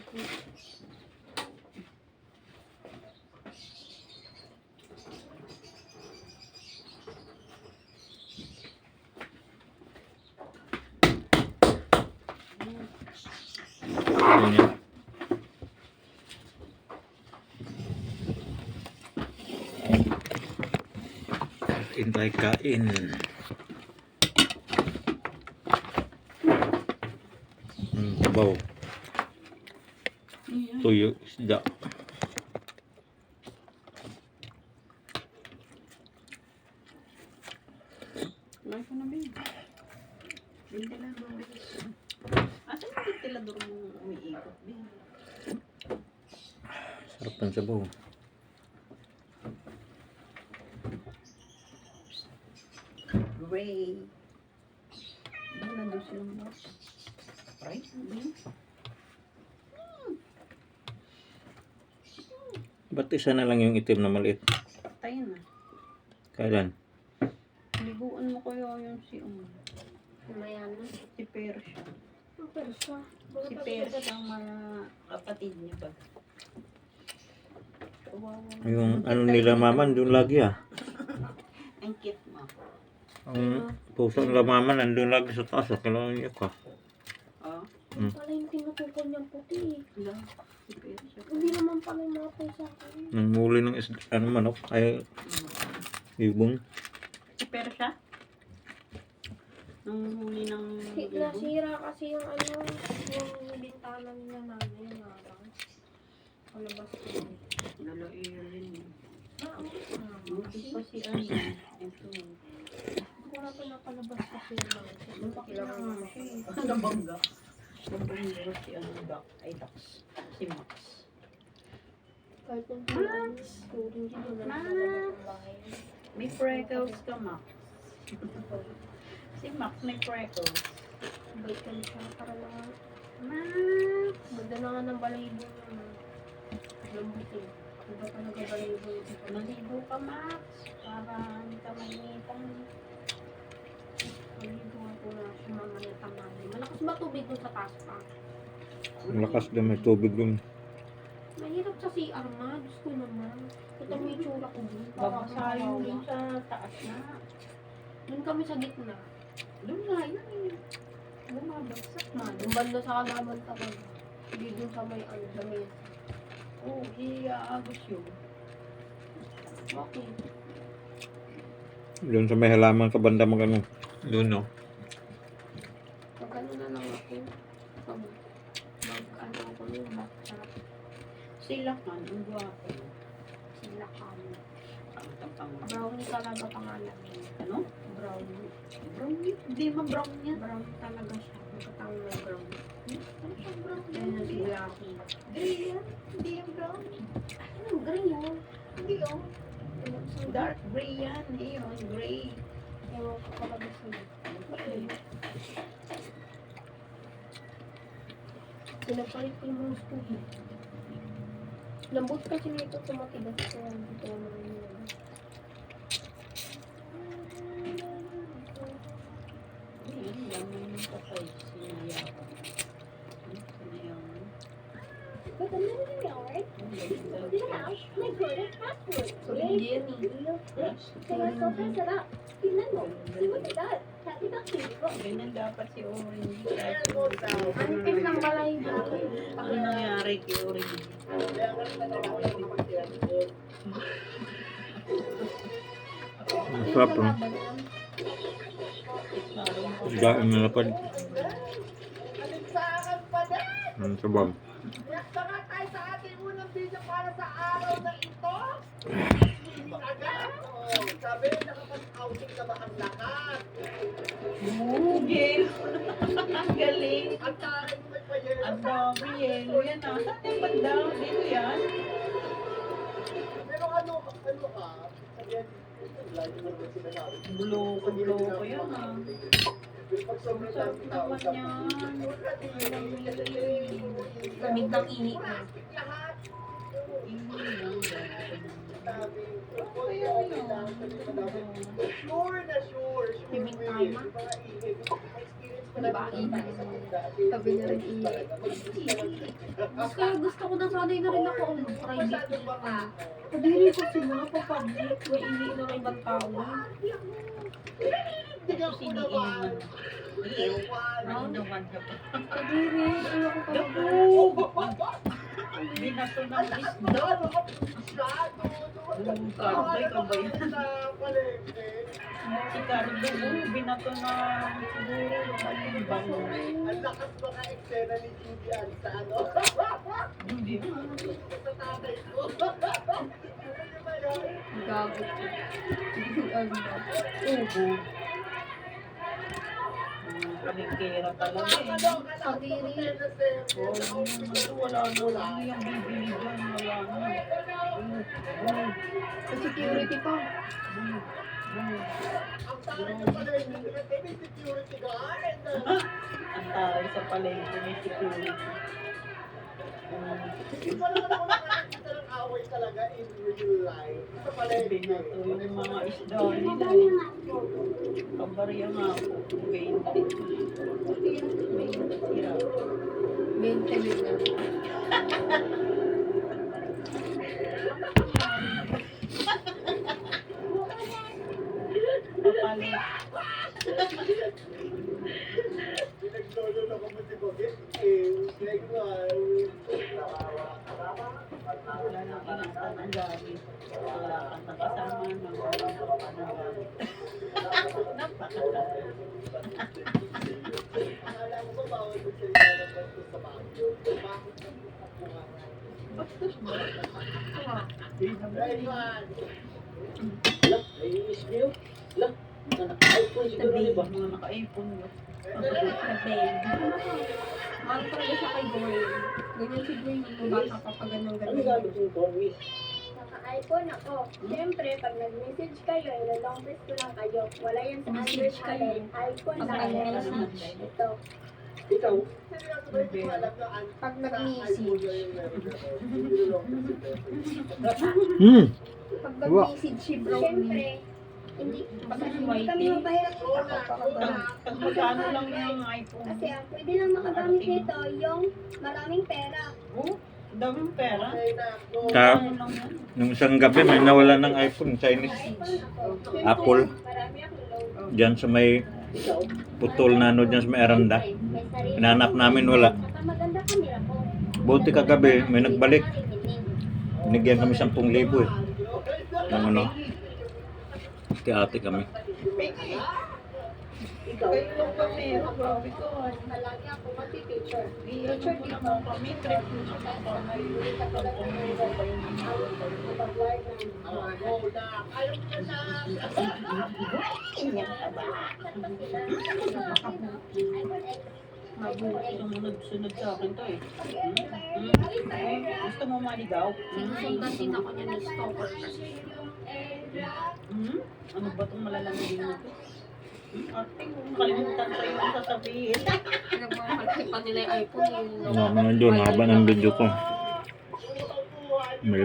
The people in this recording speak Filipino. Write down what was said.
Ayan. Kain tayo, kain. Sabaw. Tuyo, isda. Kumain ko na, Ben. Ventilador. Asan yung ventilador mo umiikot, Ben? Sarap ng sabaw. Gray. Wala doon silang box. Right? Ba't isa na lang yung itim na maliit? Patayin na. Kailan? Liguan mo kayo yung si Mamaya na. si Persha. Ang persa. Si Persha ang mga kapatid niya ba? Yung ano nila maman, doon lagi ah. Ang cute mo. Ang puso nila maman, nandun lagi sa taas. Kailangan niya ka. Oh. Pala yung tinutungkol niyang puti. Wala. Si Persha. Hindi naman pala yung mga pusa ko. Nangmuli ng isda, ano manok, ay ibong. Si Persha? Nung huli ng ibon. Nasira kasi yung yung bintana nila namin yung araw. Palabas ko. Naloiyo rin. Buti Buti pa si ano. Ito. ko na pinapalabas kasi yung mga Ang pakilala nga siya eh. Nabangga. Nabangga si ano, Doc. Ay, Doc. Si Max. kahit yung Max! Turing din yung nalabas ng bahay. May freckles ka, Max. Si Max may freckles. Bait ka siya para lang. Max! Ganda na nga ng balahibo niya. Lambutin. Iba talaga balahibo niya. Maligo ka, Max. Para hindi ka mainitan. Maligo nga po na siya mamaya tamali. Malakas ba tubig dun sa taas pa? Malakas din may tubig dun. Mahirap sa CR ma. Diyos ko naman. Ito mo yung tsura ko dun. Babasa yung dun sa taas na. Dun kami sa gitna. Doon nga yun eh. Bumabagsak na. Yung banda sa kalaban talaga. Hindi dun sa may damit. Oo, iaagos yun. Okay. Doon sa may halaman sa banda magano. Doon no. Pag ano na lang ako. Ano ako yung backtrack. Sila ka, ang gwapo. Sila kami. Ang tapang. Brownie talaga pangalan. Ano? Brownie. Brown yun. Hindi man brown yan. Brownie talaga siya. Magkatawag na brownie. Ano siyang brown? Kaya nabigla ako. Gray yan. Hindi yung brown. Ano, gray yan? Hindi oh. Dark gray yan. Yun, gray. Ewan ko talaga sa'yo. Pinapalit ko yung mga spoon. Lambot kasi nito tumatigas ko yan. Dito naman yun. Ayun, lamang ng patay. Sinayapa. Sinayapa. But the minute in the yard, the house, my good password. Hindi yan eh. Kaya so pass it up. Tingnan mo. See what it does. Happy back to you. Ganyan dapat si Orange. Anipis ng balay ba? Ano nangyari kay Orange? Masarap no. Gaan na lapad. Ang sabaw. Nagsaka tayo sa ating unang video para sa araw na ito. Agad. Oh, sabi, nakapag-outing na ba ang lahat? Bugil! Ang galing! Ang taray mo may payelo. Ang dami yelo yan ah. Saan yung banda? Dito yan? Pero ano ka? Sabihan, lagi mo ba sinasabi? Bulo ko yan ah. Pag sobrang Sarap dami tao, naman yan. Lamig ng ihi. lahat. Dami. Sure na sure. Bibig will. tayo, ma? Mga ihip. Experience Diba? Sabi niya rin Kaya gusto ko na sanay na rin ako ang private. Kadiri kasi mga pa-public. May ili na ng ibang tao. Kadiri, ayoko talaga. Binato ng isda. Karbay ka ba yan? Si Karbay, binato na siguro yung bango. Ang lakas mga eksena ni Julian sa ano? Hindi. Sa tatay ko. Ano ba yun? Gago. Ano? Ubo. Kalingkera talaga eh. Kadiri. Wala na. Ano yung bibili dyan? Wala na. Sa security pa. Ang taray ko pala yung may security guard. Ang taray sa palengke may security. Hindi pala ako nakakita ng away talaga in real life. Sa palengke. Binato yung mga isda nila eh. Kabarya nga ako. 20. 20 tira. 20 minutes. Papalit. Pinaglolo na ko mo si Bogit. Like, Wala nang ingatan ang gamit. Wala kang nakasama ng walang kapanagawa. akala mo ba bawal mo sa ilalabas ko sa bagyo? Bakit Bastos ba? Right, man. Naiinis niyo? Naka-iPhone siguro di ba? Mga naka-iPhone ba? Nag-beg. Mahal talaga siya kay Goy. Ganyan si Goy nung bata pa pa ganun Ano ganun. gamit yung Corvis? Naka-iPhone ako. Siyempre, pag nag-message kayo, ilalong press ko lang kayo. Wala yan sa Message Android kayo. pala. iPhone Pag lang. nag-message. Ito. Ikaw? Seryoso ba hindi mo alam na Pag sa nag-message. iPhone na yung meron ako? Hindi lang kasi Pag nag-message si bro. Siyempre, hindi Pag kami nag-white. mapahirap Pag magkano lang yung iPhone? kasi pwede lang makagamit nito yung maraming pera. Oh, daming pera. Okay na. No. Ano lang yan? Nung isang gabi may nawala ng iPhone, Chinese. iPhone ako. Apple. Marami akong load. Diyan sa may Ikaw? putol na ano dyan sa may aranda. May sarili. Hinanap namin, wala. Saka maganda camera ko. Buti kagabi, may nagbalik. Binigyan kami 10,000 eh. Ng ano, ate kami. Ikaw yung pamero, grabe ko. Palagi ako mag-picture. Picture din mo kami, trip mo sa kami. Hold up. Ayaw ko na. Sunod sa akin to eh. Gusto mo maligaw? Sinusundan din ako niya ni Stalker kasi. Ano ba itong malalamigin mo to? Ate, kung kalimutan ko yung sasabihin. Nagmamahal pa nila yung iPhone. Ano, doon, haba ng video ko.